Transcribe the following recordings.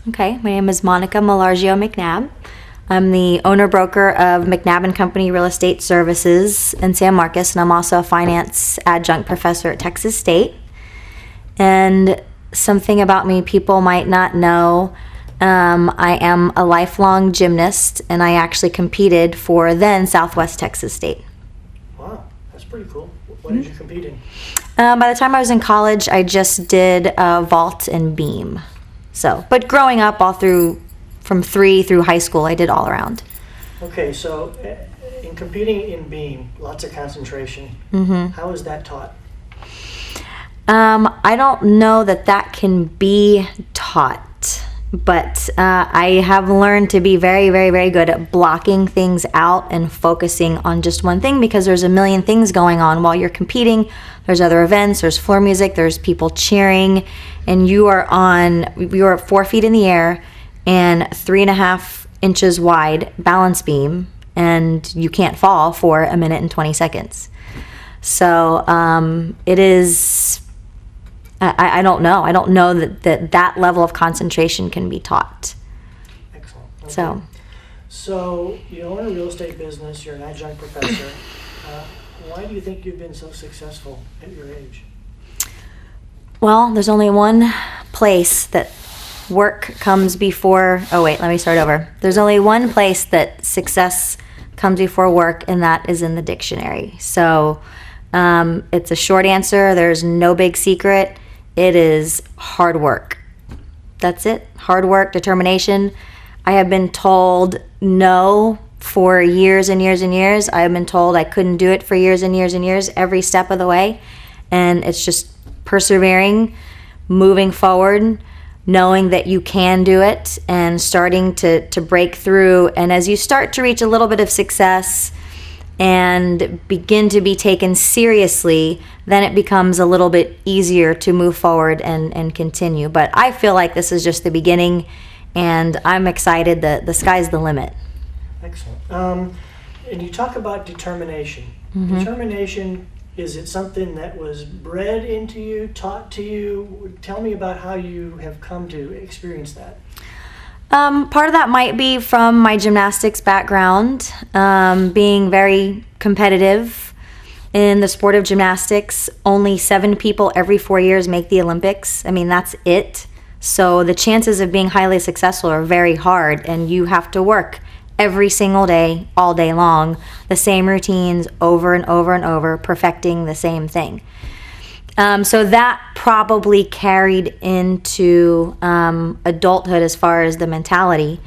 Okay, my name is Monica Malargio McNabb. I'm the owner-broker of McNabb & Company Real Estate Services in San Marcos, and I'm also a finance adjunct professor at Texas State. And something about me people might not know, I am a lifelong gymnast, and I actually competed for then Southwest Texas State. Wow, that's pretty cool. What did you compete in? By the time I was in college, I just did vault and beam. But growing up from 3 through high school, I did all around. Okay, so in competing in beam, lots of concentration. How is that taught? I don't know that can be taught, but I have learned to be very, very, very good at blocking things out and focusing on just one thing, because there's a million things going on while you're competing. There's other events, there's floor music, there's people cheering, and you are 4 feet in the air and 3.5 inches wide balance beam, and you can't fall for 1 minute and 20 seconds. So it is, I don't know. I don't know that level of concentration can be taught. Excellent. Okay. So you own a real estate business, you're an adjunct professor. Why do you think you've been so successful at your age? Well, there's only one place that work comes before, let me start over. There's only one place that success comes before work, and that is in the dictionary. So it's a short answer. There's no big secret. It is hard work. That's it. Hard work, determination. I have been told no for years and years and years. I have been told I couldn't do it for years and years and years, every step of the way. And it's just persevering, moving forward, knowing that you can do it, and starting to break through. And as you start to reach a little bit of success and begin to be taken seriously, then it becomes a little bit easier to move forward and continue. But I feel like this is just the beginning, and I'm excited that the sky's the limit. Excellent. And you talk about determination. Determination, is it something that was bred into you, taught to you? Tell me about how you have come to experience that. Part of that might be from my gymnastics background, being very competitive in the sport of gymnastics. Only 7 people every 4 years make the Olympics. I mean, that's it. So the chances of being highly successful are very hard, and you have to work every single day, all day long, the same routines over and over and over, perfecting the same thing. So that probably carried into adulthood as far as the mentality.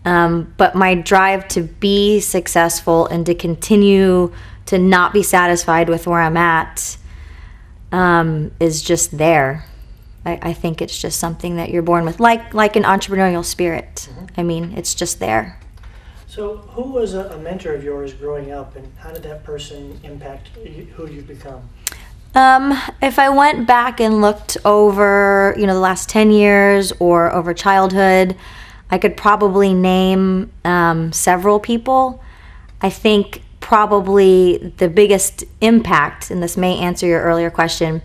But my drive to be successful and to continue to not be satisfied with where I'm at is just there. I think it's just something that you're born with, like an entrepreneurial spirit. I mean, it's just there. So who was a mentor of yours growing up, and how did that person impact who you've become? If I went back and looked over, the last 10 years or over childhood, I could probably name several people. I think probably the biggest impact, and this may answer your earlier question,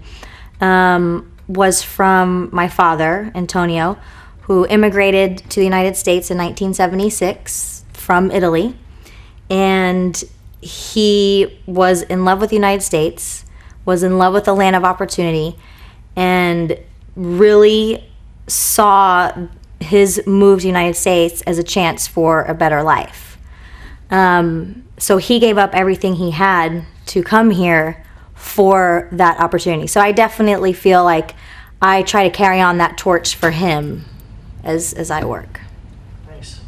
was from my father, Antonio, who immigrated to the United States in 1976 from Italy. And he was in love with the United States, was in love with the land of opportunity, and really saw his move to the United States as a chance for a better life. So he gave up everything he had to come here for that opportunity. So I definitely feel like I try to carry on that torch for him as I work. Nice.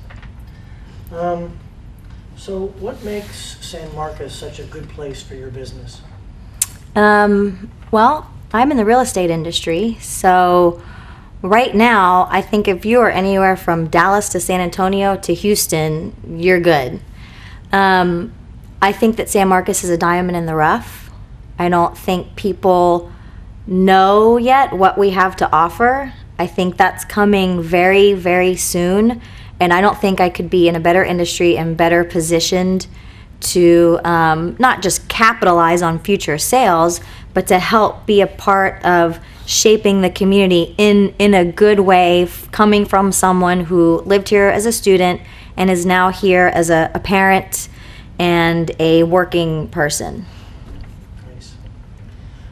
So what makes San Marcos such a good place for your business? Well, I'm in the real estate industry, so right now I think if you are anywhere from Dallas to San Antonio to Houston, you're good. I think that San Marcos is a diamond in the rough. I don't think people know yet what we have to offer. I think that's coming very, very soon, and I don't think I could be in a better industry and better positioned to not just capitalize on future sales, but to help be a part of shaping the community in a good way, coming from someone who lived here as a student and is now here as a parent and a working person. Nice.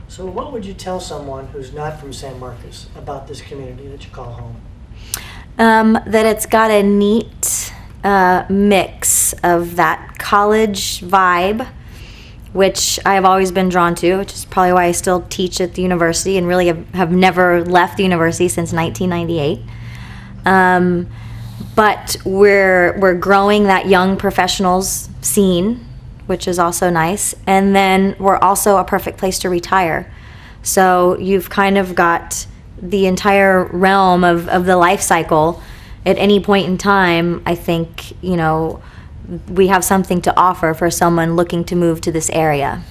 So what would you tell someone who's not from San Marcos about this community that you call home? That it's got a neat mix of that college vibe, which I have always been drawn to, which is probably why I still teach at the university and really have never left the university since 1998. But we're growing that young professionals scene, which is also nice. And then we're also a perfect place to retire. So you've kind of got the entire realm of the life cycle. At any point in time, I think, you know, we have something to offer for someone looking to move to this area.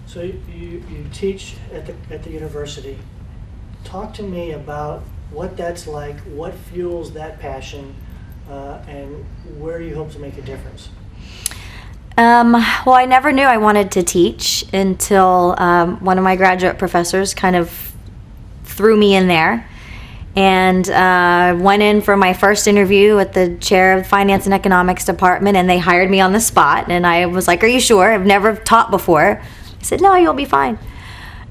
So you teach at the university. Talk to me about what that's like, what fuels that passion, and where you hope to make a difference. Well, I never knew I wanted to teach until one of my graduate professors kind of threw me in there. And went in for my first interview with the chair of the finance and economics department, and they hired me on the spot. And I was like, "Are you sure? I've never taught before." I said, "No, you'll be fine."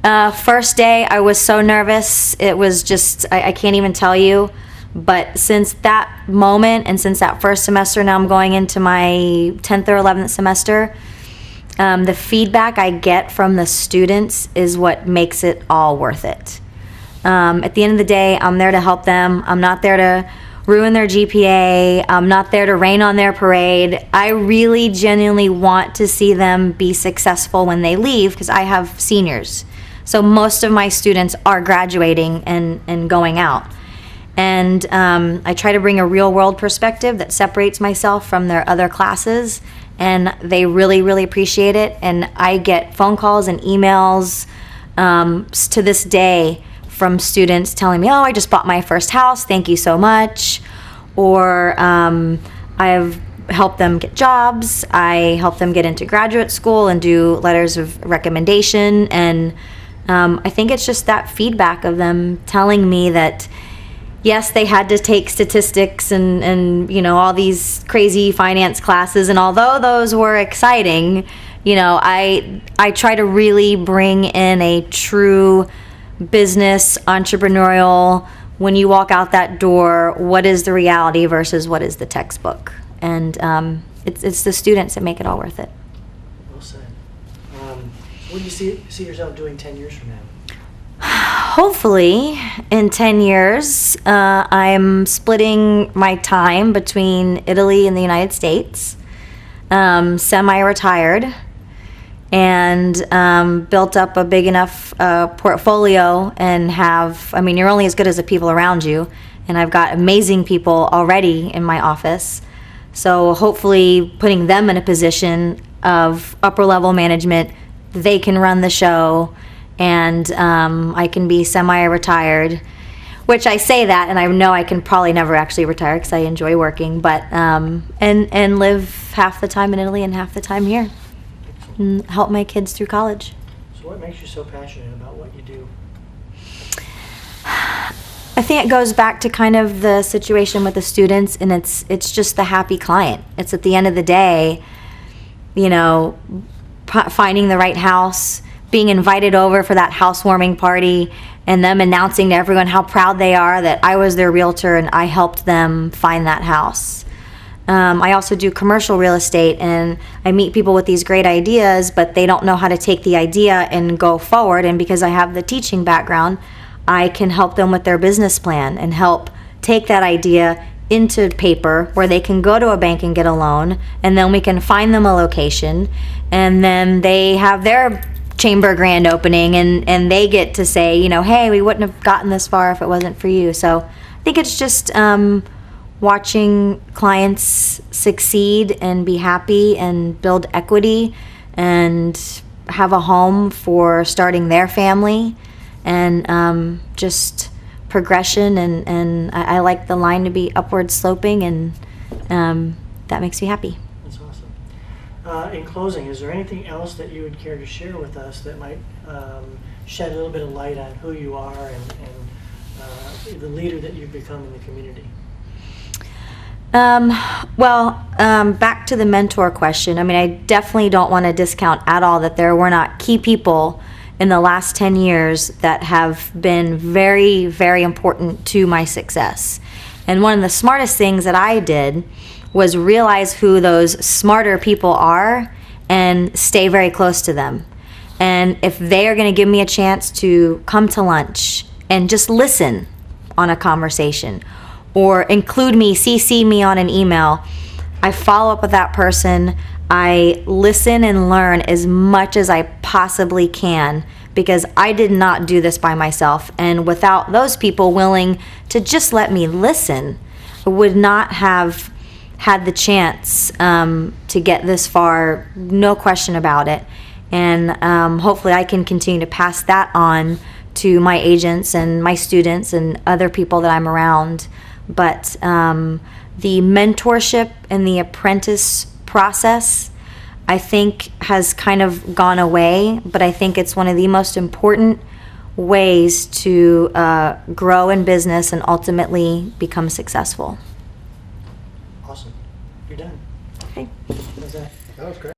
First day, I was so nervous. It was just, I can't even tell you. But since that moment and since that first semester, now I'm going into my 10th or 11th semester, the feedback I get from the students is what makes it all worth it. At the end of the day, I'm there to help them. I'm not there to ruin their GPA. I'm not there to rain on their parade. I really genuinely want to see them be successful when they leave, because I have seniors. So most of my students are graduating and going out. And I try to bring a real world perspective that separates myself from their other classes, and they really, really appreciate it. And I get phone calls and emails to this day from students telling me, "Oh, I just bought my first house, thank you so much." Or I've helped them get jobs, I help them get into graduate school and do letters of recommendation. And I think it's just that feedback of them telling me that, yes, they had to take statistics and you know, all these crazy finance classes, and although those were exciting, you know, I try to really bring in a true business, entrepreneurial, when you walk out that door, what is the reality versus what is the textbook? And it's the students that make it all worth it. Well said. What do you see yourself doing 10 years from now? Hopefully, in 10 years, I'm splitting my time between Italy and the United States, semi-retired, and built up a big enough portfolio and have, I mean, you're only as good as the people around you, and I've got amazing people already in my office. So hopefully putting them in a position of upper level management, they can run the show, and I can be semi-retired, which I say that, and I know I can probably never actually retire because I enjoy working, but and live half the time in Italy and half the time here, and help my kids through college. So what makes you so passionate about what you do? I think it goes back to kind of the situation with the students, and it's just the happy client. It's at the end of the day, you know, finding the right house, being invited over for that housewarming party, and them announcing to everyone how proud they are that I was their realtor and I helped them find that house. I also do commercial real estate, and I meet people with these great ideas, but they don't know how to take the idea and go forward. And because I have the teaching background, I can help them with their business plan and help take that idea into paper where they can go to a bank and get a loan, and then we can find them a location, and then they have their chamber grand opening, and they get to say, you know, hey, we wouldn't have gotten this far if it wasn't for you. So I think it's just watching clients succeed and be happy and build equity and have a home for starting their family, and just progression, and I like the line to be upward sloping, and that makes me happy. That's awesome. In closing, is there anything else that you would care to share with us that might shed a little bit of light on who you are and the leader that you've become in the community. Back to the mentor question. I mean, I definitely don't want to discount at all that there were not key people in the last 10 years that have been very, very important to my success. And one of the smartest things that I did was realize who those smarter people are and stay very close to them. And if they are going to give me a chance to come to lunch and just listen on a conversation, or include me, CC me on an email, I follow up with that person. I listen and learn as much as I possibly can, because I did not do this by myself. And without those people willing to just let me listen, I would not have had the chance to get this far, no question about it. And hopefully I can continue to pass that on to my agents and my students and other people that I'm around. But the mentorship and the apprentice process, I think, has kind of gone away, but I think it's one of the most important ways to grow in business and ultimately become successful. Awesome. You're done. Okay. How's that? That was great.